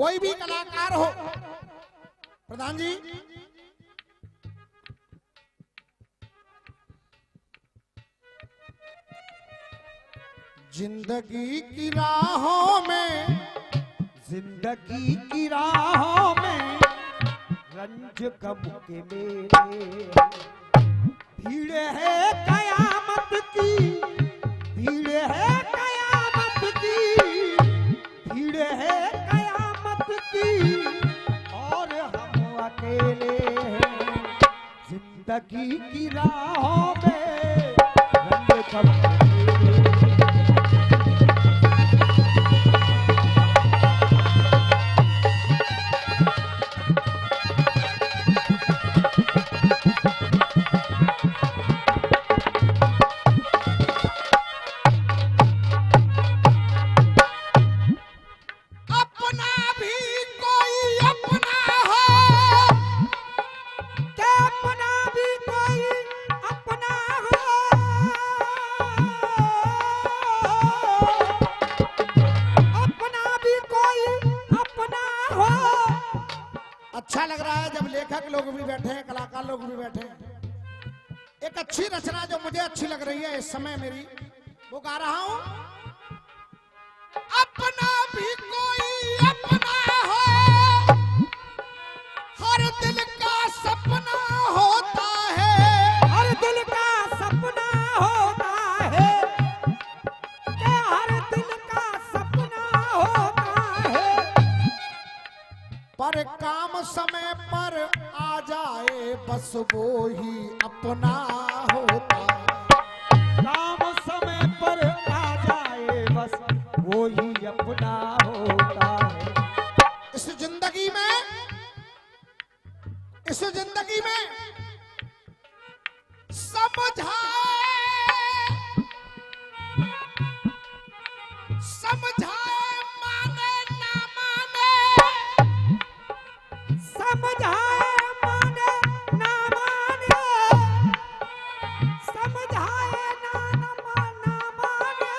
कोई भी कलाकार हो। प्रधान जी, जिंदगी की राहों में, जिंदगी की राहों में रंज गम के मेरे भीड़ है कयामत की, भीड़ है कयामत की, भीड़ है कयामत की और हम अकेले हैं। जिंदगी की राहों में रंज गम के मेरे। अच्छा लग रहा है जब लेखक लोग भी बैठे हैं, कलाकार लोग भी बैठे हैं। एक अच्छी रचना जो मुझे अच्छी लग रही है इस समय मेरी, वो गा रहा हूं। अपना भी कोई अपना हो, हर दिल का सपना होता है, हर दिल का सपना होता है, क्या हर दिल का सपना होता है। पर काम समय पर आ जाए बस वो ही अपना होता है। काम समय पर आ जाए बस वो ही अपना होता है। इस जिंदगी में, इस जिंदगी में समझाए, समझाए माने ना माने, समझाए माने ना माने, समझाए ना माने,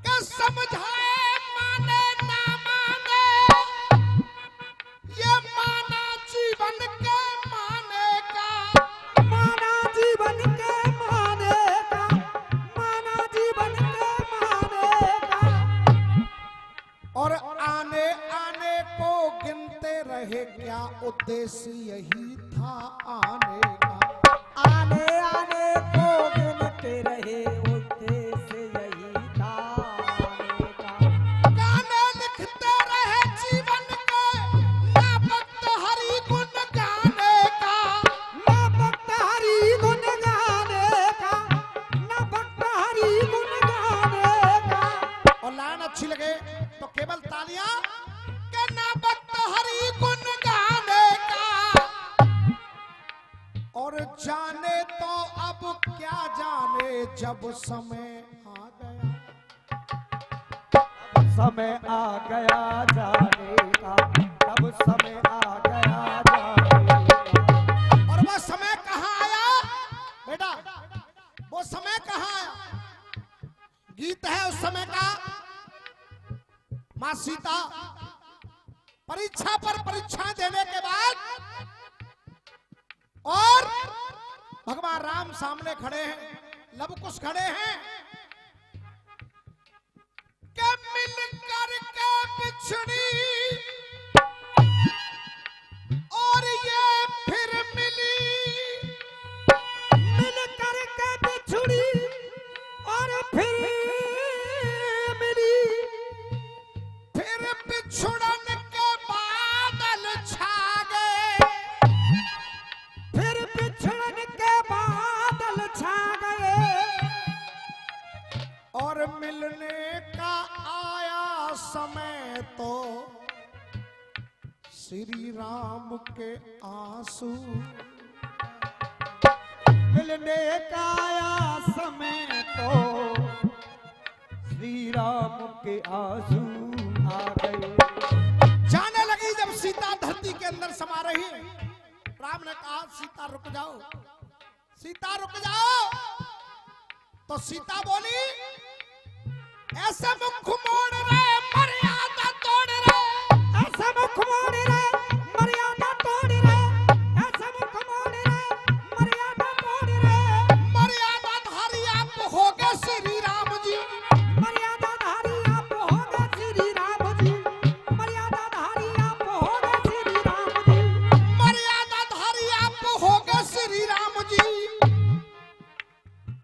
कि समझाए माने ना माने, ये माना जीवन के माने का, माना जीवन के माने का, माना जीवन के माने का। और आने आने को गिनते रहे, क्या उद्देश्य यही था आने का। आने आने को गिनते रहे, उद्देश्य यही था आने का। गाने लिखते रहे जीवन के, ना वक्त हरि गुण गाने का, ना भक्त हरि गुण गाने का, ना भक्त हरि गुण गाने का। और लाइन अच्छी लगे तो केवल तालियां, के ना वक्त हरि गुण गाने का। और जाने तो अब क्या जाने जब समय आ गया, समय आ गया जाने का, तब समय आ गया जाने का। और वो समय कहाँ आया बेटा, वो समय कहाँ आया। गीत है उस समय का, मां सीता परीक्षा पर परीक्षा देने के बाद और भगवान राम सामने खड़े हैं, लव कुश खड़े हैं, के मिल करके बिछड़ी और ये फिर मिली, मिल करके बिछुड़ी और फिर मिली, फिर बिछुड़न के बादल छा गए, फिर बिछड़न के बादल छा गए। और मिलने का आया समय तो श्री राम के आंसू, मिलने का आया समय तो श्री राम के आंसू आ गए। जाने लगी जब सीता धरती के अंदर समा रही, राम ने कहा सीता रुक जाओ, सीता रुक जाओ। तो सीता बोली, ऐसे मुख मोड़ रहे, मर्यादा तोड़ रहे,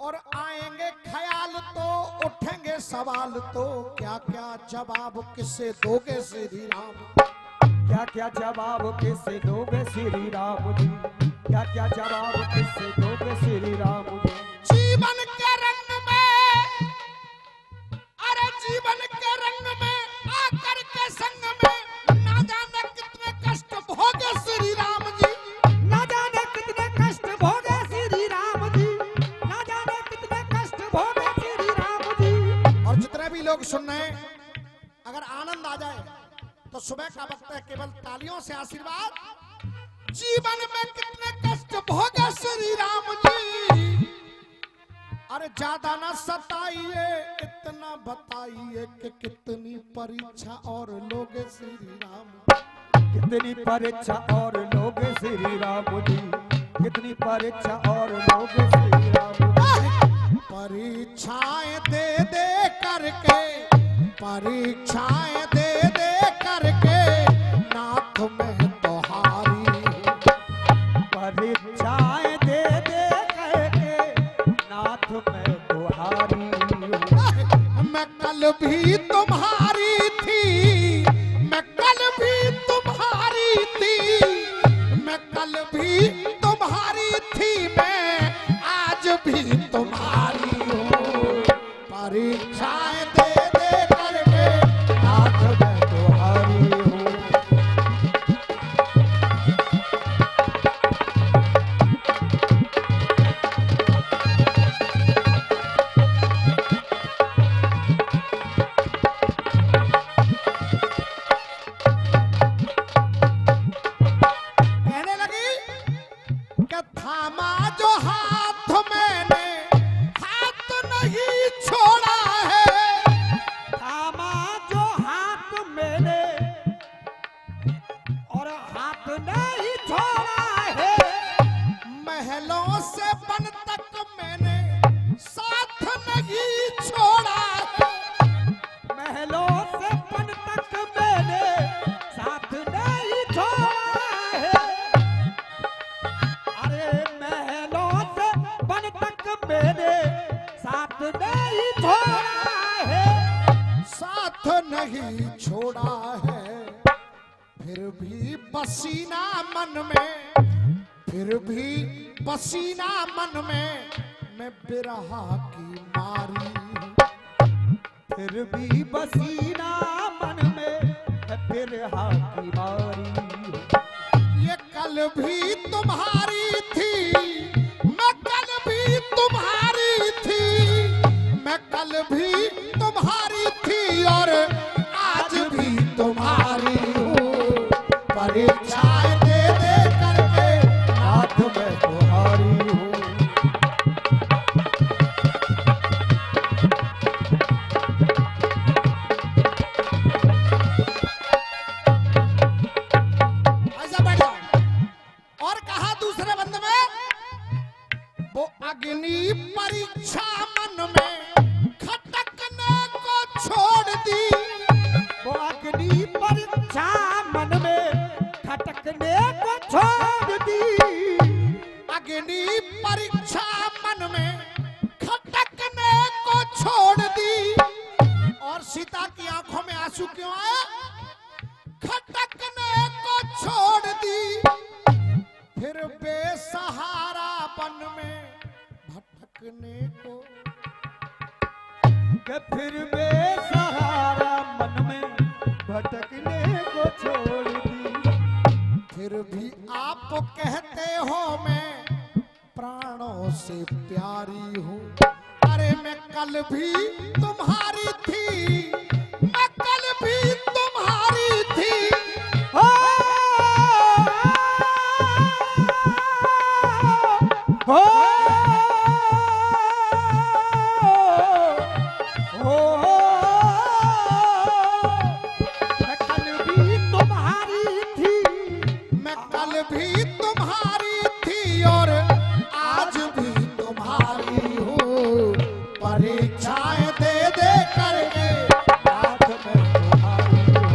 और आएंगे ख्याल तो उठेंगे सवाल तो क्या क्या जवाब किससे दोगे श्री राम? क्या क्या जवाब किससे दोगे श्री राम जी? क्या क्या जवाब किससे दोगे श्री राम जी? जीवन के रंग में, अरे जीवन के रंग में आकर के संग में ना जाने कितने कष्ट भोगे श्री राम जी। ना जाने कितने कष्ट भोगे श्री राम जी। ना जाने कितने कष्ट भोगे श्री राम जी। और जितने भी लोग सुन रहे हैं, अगर आनंद आ जाए तो सुबह का वक्त है, केवल तालियों से आशीर्वाद। जीवन में कितने कष्ट भोगे श्री राम जी। अरे ज्यादा ना सताइए, इतना बताइए कि कितनी परीक्षा और लोगे श्री राम। कितनी परीक्षा और लोगे श्री राम जी। कितनी परीक्षा और लोगे श्री राम जी। परीक्षाएं दे दे करके, परीक्षाएं दे दे करके नाथ में तोहारी। परीक्षाएं दे दे करके नाथ में तोहारी। मैं कल भी तुम्हारी थी, मैं कल भी तुम्हारी थी, मैं कल भी तुम्हारी थी, मैं आज भी तुम्हारी हूँ। परीक्षाएं दे दे करके नाथ में तोहारी हूँ। कहने लगी कि थामा जो हाथ मैंने, हाथ नहीं छोड़ा है। थामा जो हाथ मैंने और हाथ नहीं छोड़ा है। महलों से बन तक मैंने साथ नहीं छोड़ा है। महलों से बन तक मैंने साथ नहीं छोड़ा है। अरे महलों से बन तक मैंने साथ नहीं छोड़ा है। साथ नहीं छोड़ा है। फिर भी पसीना मन में, फिर भी पसीना मन में मैं बिरहा की मारी। फिर भी पसीना मन में बिरहा की मारी। ये कल भी तुम्हारी थी, मैं कल भी तुम्हारी थी, मैं कल भी तुम्हारी थी और आज भी तुम्हारी हूँ। परीक्षाएं दे दे करके नाथ में तोहारी हूँ। ऐसा बैठ जाओ। और कहा दूसरे बंद में, वो अग्नि परीक्षा मन में खटकने को छोड़ दी। वो अग्नि परीक्षा मन में खटकने को छोड़ दी। अग्नि परीक्षा मन में खटकने को छोड़ दी। और सीता की आंखों में आंसू क्यों आया? खटकने को छोड़ दी। फिर बेसहारा वन में भटकने को, कि फिर बेसहारा मन में भटकने को छोड़ दी। फिर भी आप कहते हो मैं प्राणों से प्यारी हूँ। अरे मैं कल भी तुम्हारी थी, मैं कल भी तुम्हारी थी। हो, हो, हो, मैं कल भी तुम्हारी थी। मैं कल भी तुम्हारी थी और आज भी तुम्हारी हूँ। परीक्षाएं दे दे करके नाथ में तोहारी हूँ।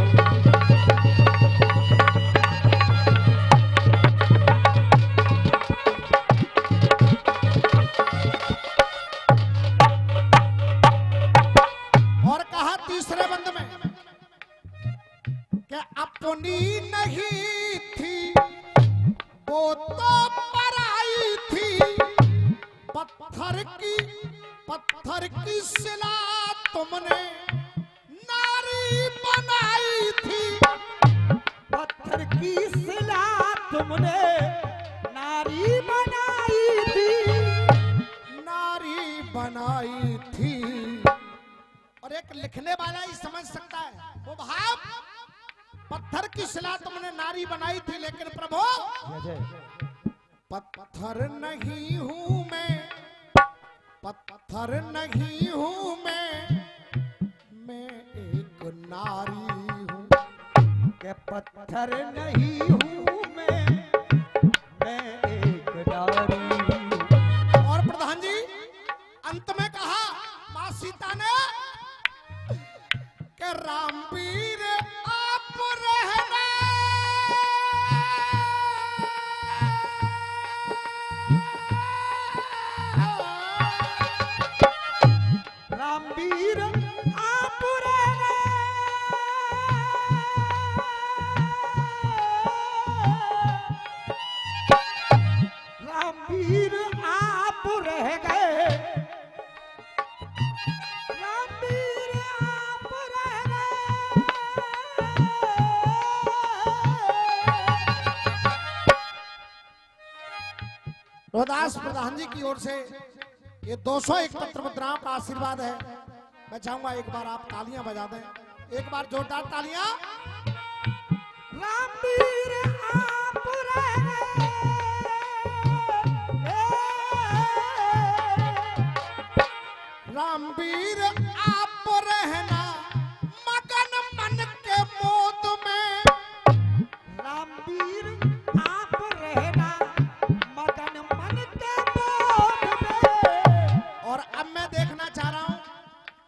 पत्थर की शिला तुमने नारी बनाई थी। पत्थर की शिला तुमने नारी बनाई थी। नारी बनाई थी। और एक लिखने वाला ही समझ सकता है वो भाव। पत्थर की शिला तुमने नारी बनाई थी, लेकिन प्रभु पत्थर नहीं हूं मैं, पत्थर नहीं हूं मैं एक नारी हूं। के पत्थर नहीं हूं मैं एक नारी हूं। और प्रधान जी अंत में कहा मां सीता ने कि रामवीर आप रहना, रामवीर आप रहना, रामवीर आप रह गए, रामवीर आप रह गए। रोहदास प्रधान जी की ओर से ये 201 पत्र मुद्राओं का आशीर्वाद है। मैं चाहूंगा एक बार आप तालियां बजा दें, एक बार जोरदार तालियां। रामवीर आप रह रामवीर आप रहना मगन मन के मोद में, रामवीर आप रहना मगन मन के मोद में। और अब मैं देखना चाह रहा हूं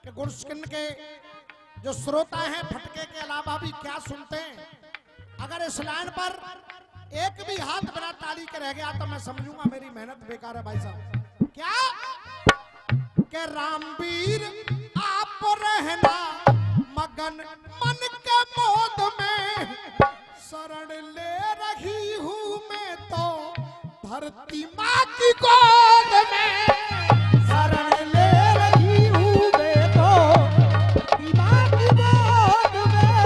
कि गुरस्किन के जो श्रोता हैं फटके के अलावा भी क्या सुनते हैं। अगर इस लाइन पर एक भी हाथ बिना ताली के रह गया तो मैं समझूंगा मेरी मेहनत बेकार है भाई साहब। क्या कि रामवीर आप रहना मगन मन के मोद में, शरण ले रही हूं मैं तो धरती माँ की गोद में, शरण ले रही हूँ मैं तो धरती माँ की गोद में।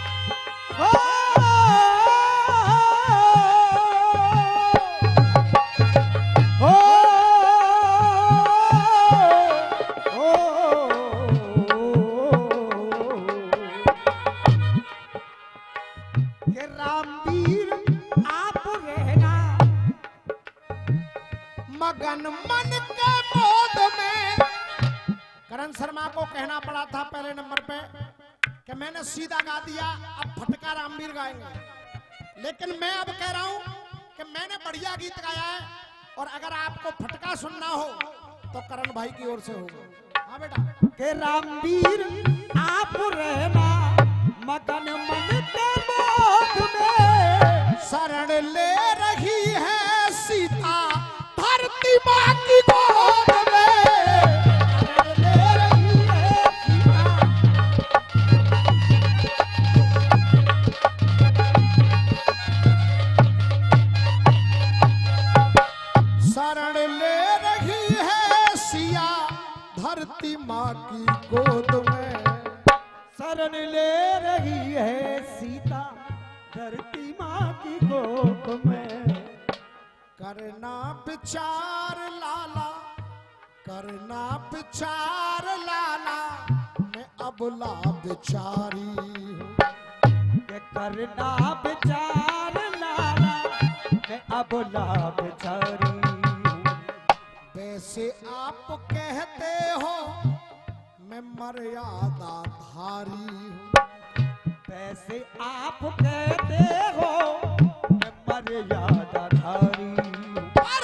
हो के रामवीर आप रहना मगन मन के मोद में। करण शर्मा को कहना पड़ा था पहले नंबर पे कि मैंने सीधा गा दिया, अब फटका रामवीर गाएंगे। लेकिन मैं अब कह रहा हूं कि मैंने बढ़िया गीत गाया है, और अगर आपको फटका सुनना हो तो करण भाई की ओर से होगा। हाँ बेटा। के रामवीर आप रहना मगन मन के मोद में। शरण ले रही है सीता धरती माँ की गोद में, शरण ले रही है शरण ले रही है सिया धरती माँ की गोद में। शरण ले रही है सीता धरती माँ की गोद में। करना विचार लाला, करना विचार लाला, मैं अबला बिचारी हूँ। के करना विचार लाला मैं अबला बिचारी हूँ। वैसे आप कहते हो मैं मर्यादा धारी हूँ। वैसे आप कहते हो मैं मर्यादा धारी हूँ। पर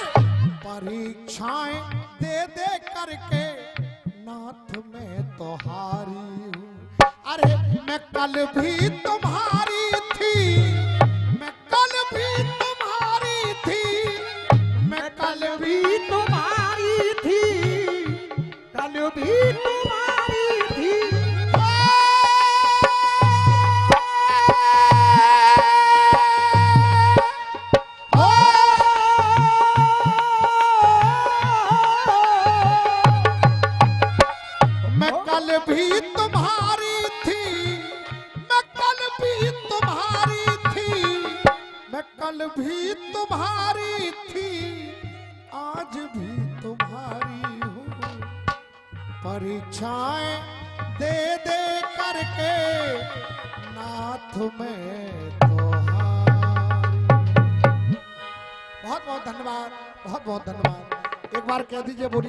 परीक्षाएं दे दे करके नाथ में तो हारी हूँ। अरे मैं कल भी तुम्हारी थी, मैं कल भी तुम्हारी थी, मैं कल भी तुम्हारी थी कल भी तुम्हारी थी। मैं कल भी तुम्हारी थी, मैं कल भी तुम्हारी थी, मैं कल भी तुम्हारी थी, आज भी तुम्हारी हूँ। परीक्षाएं दे दे करके नाथ में तो हारी। बहुत बहुत धन्यवाद, बहुत बहुत धन्यवाद। एक बार कह दीजिए बोलिए।